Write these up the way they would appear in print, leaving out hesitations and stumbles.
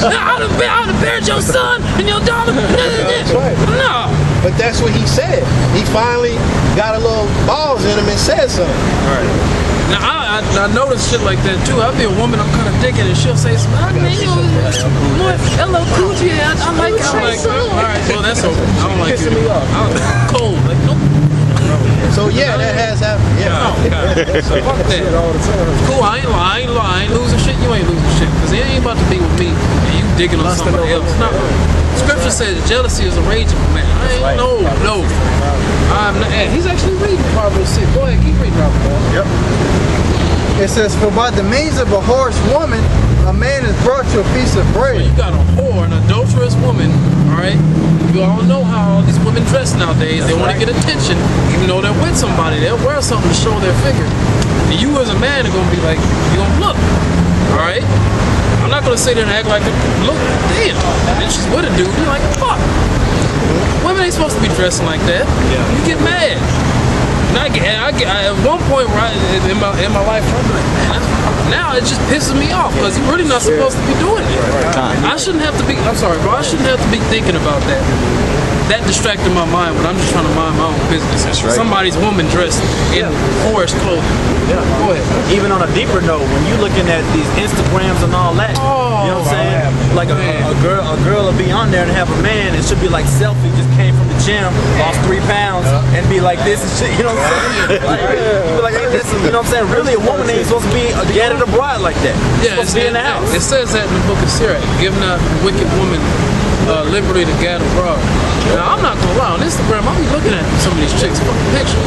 I done buried your son and your daughter. That's right. No. But that's what he said. He finally got a little balls in him and said something. Right. Now I notice shit like that too. I'll be a woman, I'm kind of digging, and she'll say something. I mean, you know, hello, Coochie. I like it. I'm like, all right, well that's over. I don't like Pissing you. me off. I'm cold. Like, nope. So yeah, that has happened. Yeah. Oh, God. So fuck that. Cool, I ain't losing shit. You ain't losing shit. Because it ain't about to be with me and you digging on somebody else. No. Scripture says jealousy is a rage of a man. I ain't, no. I'm not, he's actually reading Proverbs 6. Go ahead, keep reading, Robert. Yep. It says, for by the means of a whorish woman, a man is brought to a piece of bread. You got a whore, an adulterous woman, all right? You all know how all these women dress nowadays. They want to get attention, even though they're with somebody. They'll wear something to show their figure. And you as a man are going to be like, you're going to look, all right? I'm not going to sit there and act like, look, damn. And she's with a dude, you're like, fuck. Women ain't supposed to be dressing like that. You get mad. And I at one point in my life, I'm like, man, now it just pisses me off because you're really not supposed to be doing it. I shouldn't have to be. I'm sorry, bro. I shouldn't have to be thinking about that. That distracted my mind when I'm just trying to mind my own business. Somebody's woman dressed in forest clothing. Yeah. Go ahead. Even on a deeper note, when you're looking at these Instagrams and all that, you know what I'm saying? Like a girl will be on there and have a man, it should be like selfie, just came from the gym, lost 3 pounds, and be like this and shit, you know what I'm saying? Like, ain't this, you know what I'm saying? Really, a woman ain't supposed to be a gathered abroad like that. Yeah, She's supposed to be in the house. It says that in the book of Sirach, give not wicked woman liberty to gather abroad. Now, I'm not gonna lie, on Instagram, I'll be looking at some of these chicks' fucking pictures.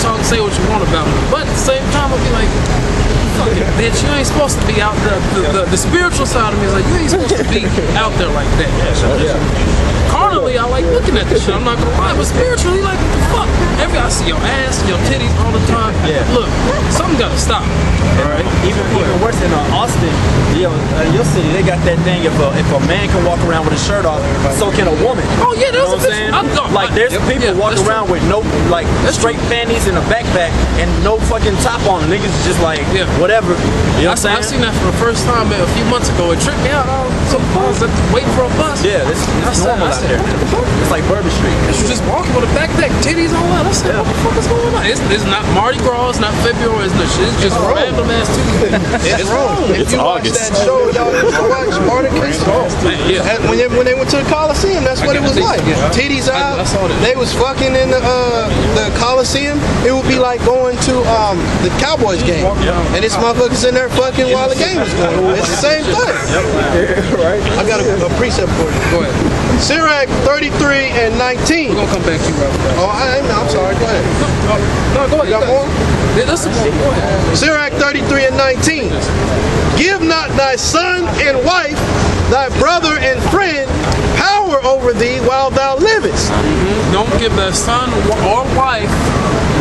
Talk, say what you want about them, but at the same time, I'll be like, fucking bitch, you ain't supposed to be out there. The spiritual side of me is like, you ain't supposed to be out there like that. Carnally, I like looking at this shit, I'm not gonna lie, but spiritually, like, what the fuck? I see your ass and your titties all the time. Look, something gotta stop. Alright? Even worse than Austin, your city, they got that thing, if a man can walk around with his shirt off, so can a woman. Oh yeah, You know what I'm saying? Like there's people walking around with no, like, straight panties and a backpack and no fucking top on. Niggas just like, whatever. You know what I'm saying? I seen that for the first time a few months ago. It tripped me out. Waiting for a bus. Yeah, it's normal out there. It's like Bourbon Street. You just walking with a backpack, titties, all that. I said, what the fuck is going on? It's not Mardi Gras, it's not February, it's just random ass Tuesday. It's wrong. If It's you watch August. that show, y'all used to watch Spartacus. When they went to the Coliseum, that's what it was like. Titties out. I saw that. They was fucking in the Coliseum. It would be like going to the Cowboys game, and this motherfucker's in there fucking while the game was going on. It's the same thing. Right? I got a precept for you. Go ahead. Sirach 33 and 19. We're gonna come back to you, Robert. Oh, I'm sorry. Go ahead. No, go ahead. You got more? Yeah, listen, go ahead. Sirach 33 and 19. Give not thy son and wife, thy brother and friend, power over thee while thou livest. Don't give that son or wife,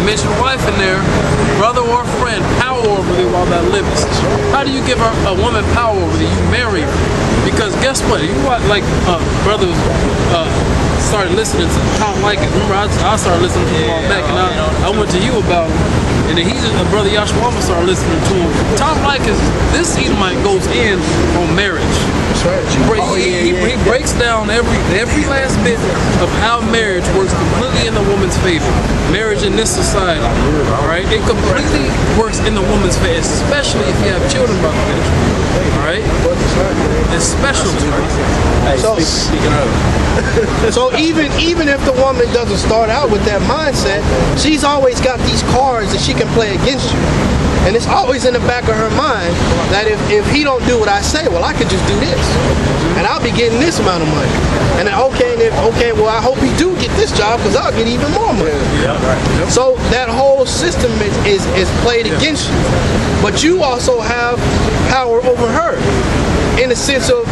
mention wife in there, brother or friend, power over thee while thou livest. How do you give a woman power over thee? You marry her. Because guess what? You watch, like, brothers started listening to Tom Likas. Remember, I started listening to him all back, and I went to you about him. And then brother Yashwama started listening to him. Tom Likas, this Edomite goes in on marriage. He breaks down every last bit of how marriage works completely in the woman's favor. Marriage in this society, all right? It completely works in the woman's favor, especially if you have children by the marriage, all right? Especially. So even if the woman doesn't start out with that mindset, she's always got these cards that she can play against you. And it's always in the back of her mind that if he don't do what I say, well, I could just do this. And I'll be getting this amount of money. And then, well, I hope he do get this job because I'll get even more money. So that whole system is played against you. But you also have power over her in the sense of,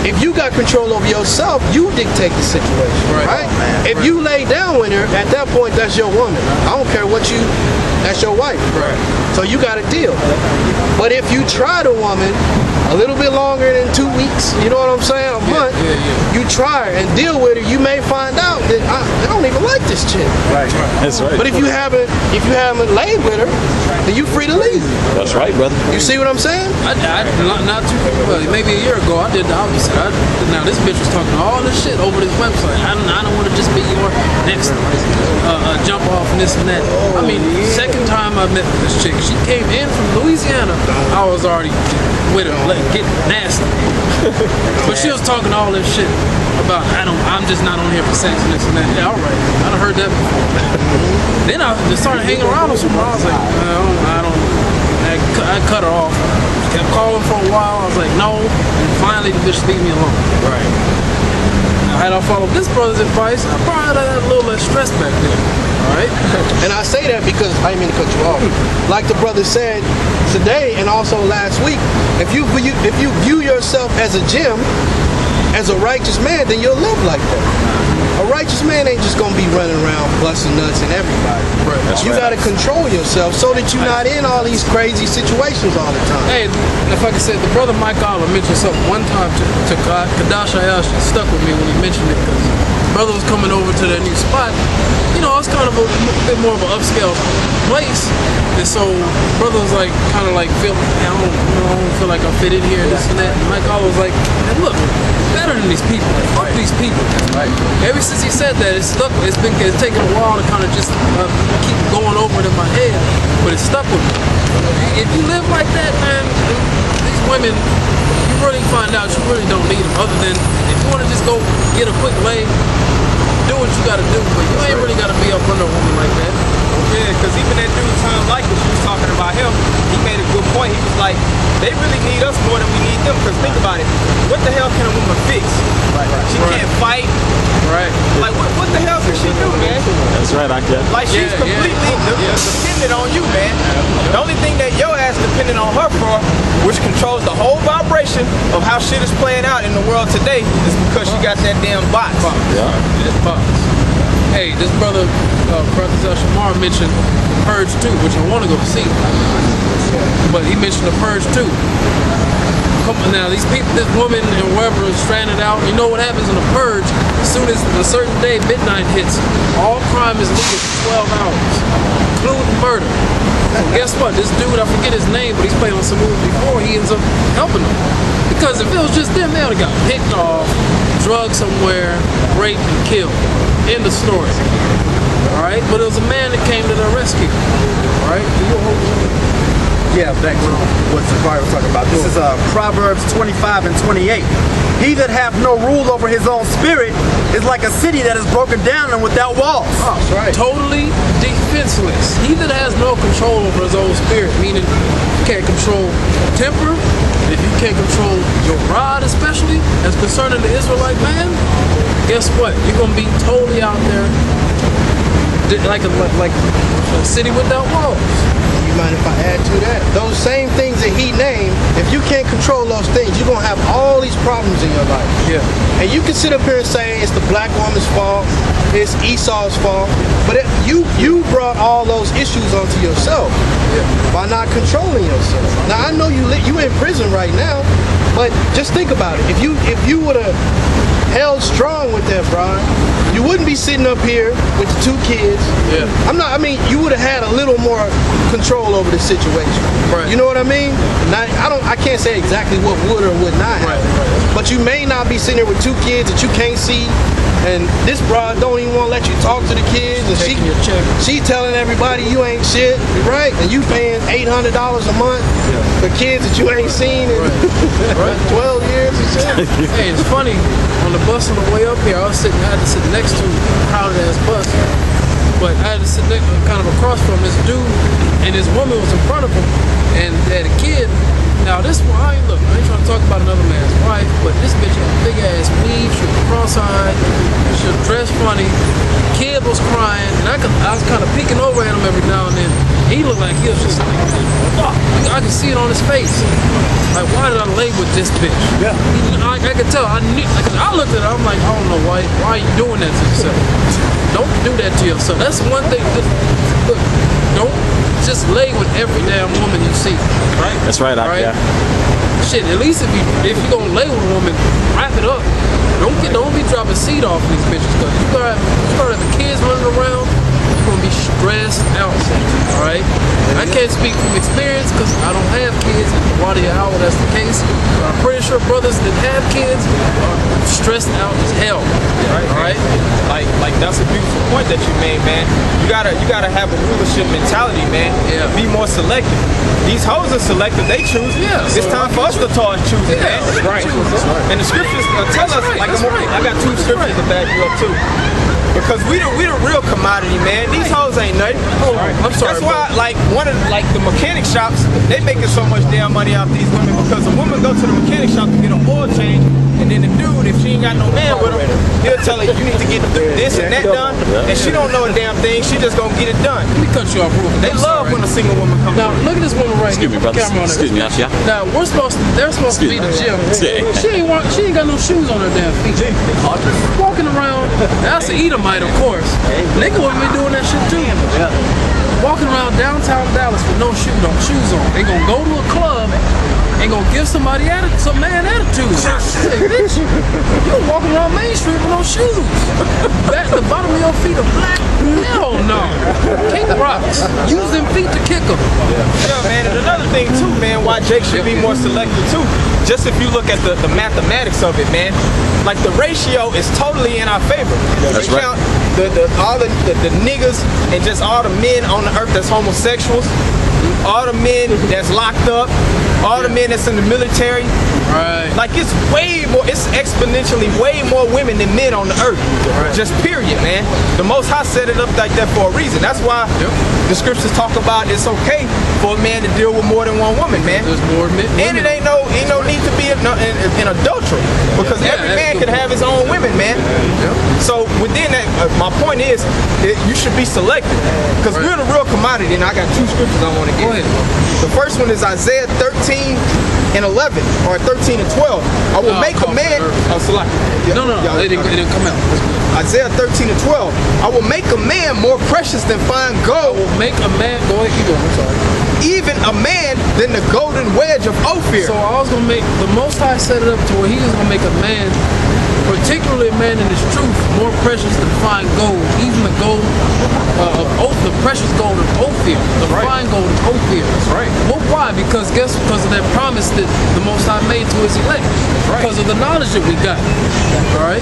if you got control over yourself, you dictate the situation, right? If you lay down with her, at that point, that's your woman. I don't care what you That's your wife. Right. So you got a deal. But if you try the woman a little bit longer than 2 weeks, you know what I'm saying, a month, you try her and deal with her, you may find out that I don't even like this chick. Right. That's right. But if you haven't laid with her, then you free to leave. That's right, brother. You see what I'm saying? Not too well, maybe a year ago I did the opposite. Now this bitch was talking all this shit over this website. I don't want to just be your next jump off and this and that. I mean, second time I met this chick, she came in from Louisiana. I was already with her, getting nasty. But she was talking all this shit about I'm just not on here for sex and this and that. Yeah, all right. I done heard that before. Then I just started hanging around with someone. I was like, I cut her off. She kept calling for a while. I was like, no. And finally, the bitch leave me alone. Right. Had I followed this brother's advice, I probably had a little less stress back then. All right. And I say that because I didn't mean to cut you off. Like the brother said today and also last week, if you view yourself as a gem, as a righteous man, then you'll live like that. A righteous man ain't just gonna be running around busting nuts and everybody. Right. You gotta control yourself so that you're not in all these crazy situations all the time. Hey, if I could say, the brother Mike Oliver mentioned something one time to Kadash Ayash. It stuck with me when he mentioned it because brother was coming over to their new spot. You know, it's kind of a bit more of an upscale place. And so brother was like, kind of like, I don't feel like I fit in here and this and that. And Mike Oliver was like, man, look, better than these people. Fuck these people. Right. Ever since he said that, it's stuck. It's taken a while to kind of just keep going over it in my head, but it stuck with me. If you live like that, man, these women, you really find out you really don't need them. Other than if you want to just go get a quick lay, do what you got to do, but you ain't really got to be up under a woman like that. Yeah, because even that dude Tom Likas, you was talking about him, he made a good point. He was like, they really need us more than we need them, because think about it, what the hell can a woman fix? She can't fight. Right. Like, what the hell can she do, man? That's right, I get. Like, she's completely dependent on you, man. The only thing that your ass dependent on her for, which controls the whole vibration of how shit is playing out in the world today, is because she got that damn box. Yeah. It's box. Hey, this brother, Brother Shamar mentioned Purge 2, which I want to go see. But he mentioned the Purge 2. Come on now, these people, this woman and whoever is stranded out, you know what happens in the Purge? As soon as a certain day, midnight hits, all crime is legal for 12 hours, including murder. So guess what? This dude, I forget his name, but he's played on some movies before, he ends up helping them. Because if it was just them, they would have got picked off, drugged somewhere, raped, and killed. End of story. Alright? But it was a man that came to their rescue. Alright? Yeah, back to what Safari was talking about. This is Proverbs 25 and 28. He that hath no rule over his own spirit is like a city that is broken down and without walls. Oh, that's right. Totally defenseless. He that has no control over his own spirit, meaning you can't control temper, if you can't control your rod especially, as concerning the Israelite man, guess what? You're going to be totally out there like a city without walls. You mind if I add to that? Those same things that he named, if you can't control those things, you're going to have all these problems in your life. Yeah. And you can sit up here and say it's the black woman's fault, it's Esau's fault, but you brought all those issues onto yourself by not controlling yourself. Now, I know you in prison right now, but just think about it. If you would have held strong with that, Brian, you wouldn't be sitting up here with the 2 kids. Yeah. You would have had a little more control over the situation. Right. You know what I mean? Now, I can't say exactly what would or would not happen. Right. But you may not be sitting there with 2 kids that you can't see, and this broad don't even want to let you talk to the kids, and Taking your check. she telling everybody you ain't shit, right? And you paying $800 a month for kids that you ain't seen in 12 years and shit. Hey, it's funny. On the bus on the way up here, I had to sit next to a crowded ass bus. But I had to sit kind of across from this dude, and this woman was in front of him, and they had a kid. Now this one, I ain't trying to talk about another man's wife, but this bitch had a big ass weave, she was cross-eyed, she was dressed funny, kid was crying, and I was kind of peeking over at him every now and then. He looked like he was just like, fuck, I could see it on his face. Like, why did I lay with this bitch? Yeah. I could tell, I looked at her, I'm like, I don't know, why are you doing that to yourself? Don't do that to yourself. That's one thing, look, don't just lay with every damn woman you see, right? That's right, Right? yeah. Shit, at least if you gonna lay with a woman, wrap it up. Don't be dropping seed off these bitches, cause you start having kids running around, you're gonna be stressed out. All right. I can't speak from experience because I don't have kids, and Wadi how that's the case. But I'm pretty sure brothers that have kids are stressed out as hell. All right. Like that's a beautiful point that you made, man. You gotta have a rulership mentality, man. Yeah. Be more selective. These hoes are selective. They choose. Yeah, It's so time for us to start choosing, Yeah, man. right. And the scriptures tell us, right, like that's right. I got two scriptures to back you up too. Because we the real commodity, man. These hoes ain't nothing. I'm sorry, That's why, like the mechanic shops, they making so much damn money off these women because a woman go to the mechanic shop to get an oil change, and then the dude, if she ain't got no man with her, he'll tell her you need to get this and that done, and she don't know a damn thing. She just gonna get it done. Let me cut you off real quick. They I'm love sorry. when a single woman comes. Now look at this woman right Excuse here. me, brother. Camera on her. Excuse me, yeah. Now they're supposed to be the gym. Yeah. She ain't got no shoes on her damn feet. Walking around, that's an Edomite, of course. Nigga would be doing that shit too. Walking around downtown Dallas with no shoes on. They gonna go to a club and gonna give some man attitude. Hey, bitch, you walking around Main Street with no shoes. The bottom of your feet are black. Hell no. Kick rocks. Use them feet to kick them. Yeah, man. And another thing too, man, why Jake should be more selective too. Just if you look at the mathematics of it, man, like the ratio is totally in our favor. That's We right. count all the niggas and just all the men on the earth that's homosexuals, all the men that's locked up, all the men that's in the military. Right. Like it's exponentially way more women than men on the earth. Right. Just period, man. The Most High set it up like that for a reason. That's why the scriptures talk about it's okay for a man to deal with more than one woman, man. There's more men. And it ain't no need to be in adultery because Yeah, every that's man good. can have his own women, man. So within that, my point is, you should be selective because Right. we're the real commodity. And I got two scriptures I want to Go give. ahead. The first one is Isaiah 13 and 11, or 13 and 12. I will make a man. Oh, select. No, it didn't come out. Isaiah 13 and 12. I will make a man more precious than fine gold, Make a man. Go ahead, keep going. I'm sorry. even a man than the golden wedge of Ophir. So I was gonna make the Most High set it up to where he was gonna make a man, particularly a man in his truth, more precious than fine gold, even the gold the precious gold of Ophir, the fine gold of Ophir. Right. Well, why? Because of that promise that the Most High made to his elect. Because of the knowledge that we got. All right.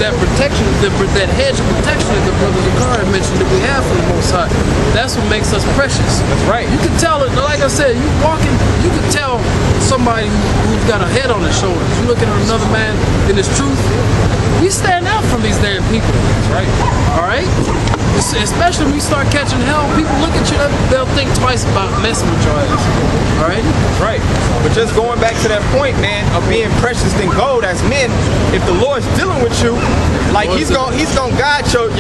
That protection, that hedge of protection that the brother Zakari mentioned that we have from the Most High. That's what makes us precious. That's right. You can tell it, like I said, you can tell somebody who's got a head on his shoulders. You looking at another man in his truth, we stand out from these damn people. That's right. All right? Especially when you start catching hell, people look at you, they'll think twice about messing with your ass. All right? Right. But just going back to that point, man, of being precious than gold as men, if the Lord's dealing with you, like he's gonna guide your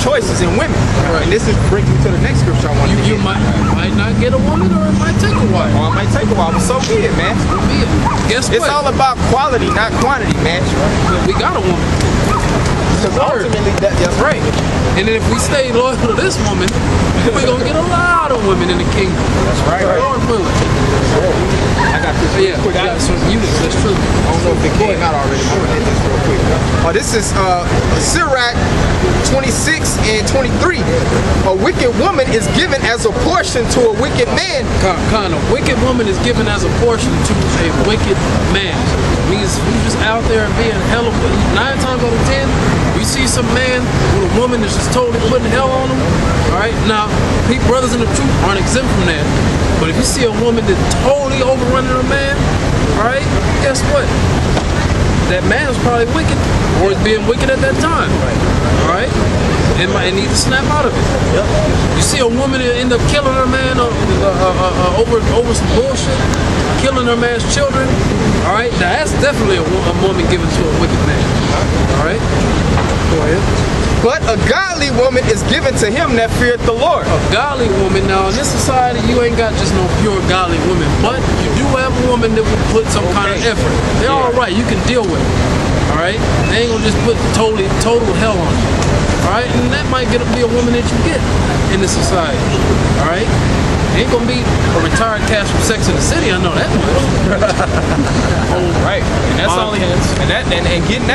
choices in women. Right. And this brings me to the next scripture I want to You get. might not get a woman, or it might take a while. Or it might take a while, but so be it, man. Be it. Guess It's what? all about quality, not quantity, man. We got a woman. Because ultimately, that's right. And then if we stay loyal to this woman, we're going to get a lot of women in the kingdom. That's right. Lord willing. I got this real quick. Yeah, some units, that's true. I don't know if it came out already. I'm gonna hit this real quick. This is Sirach 26 and 23. A wicked woman is given as a portion to a wicked man. Kind of wicked woman is given as a portion to a wicked man. Means we just out there being hella. 9 times out of 10, we see some man with a woman that's just totally putting hell on him. All right, now brothers in the truth aren't exempt from that. But if you see a woman that's totally overrunning a man, all right, guess what? That man is probably wicked, or is being wicked at that time. All right, and need to snap out of it. You see a woman that end up killing her man over some bullshit, killing her man's children. All right, now that's definitely a woman given to a wicked man. All right, go ahead. But a godly woman is given to him that feareth the Lord. A godly woman. Now in this society, you ain't got just no pure godly women, but you do have a woman that will put some kind of effort. They're all right. You can deal with it. All right, they ain't gonna just put total hell on you. All right, and that might be a woman that you get in this society. All right, ain't gonna be a retired cast from Sex in the City. I know that much. Right, and that's Mom only cats. and getting that.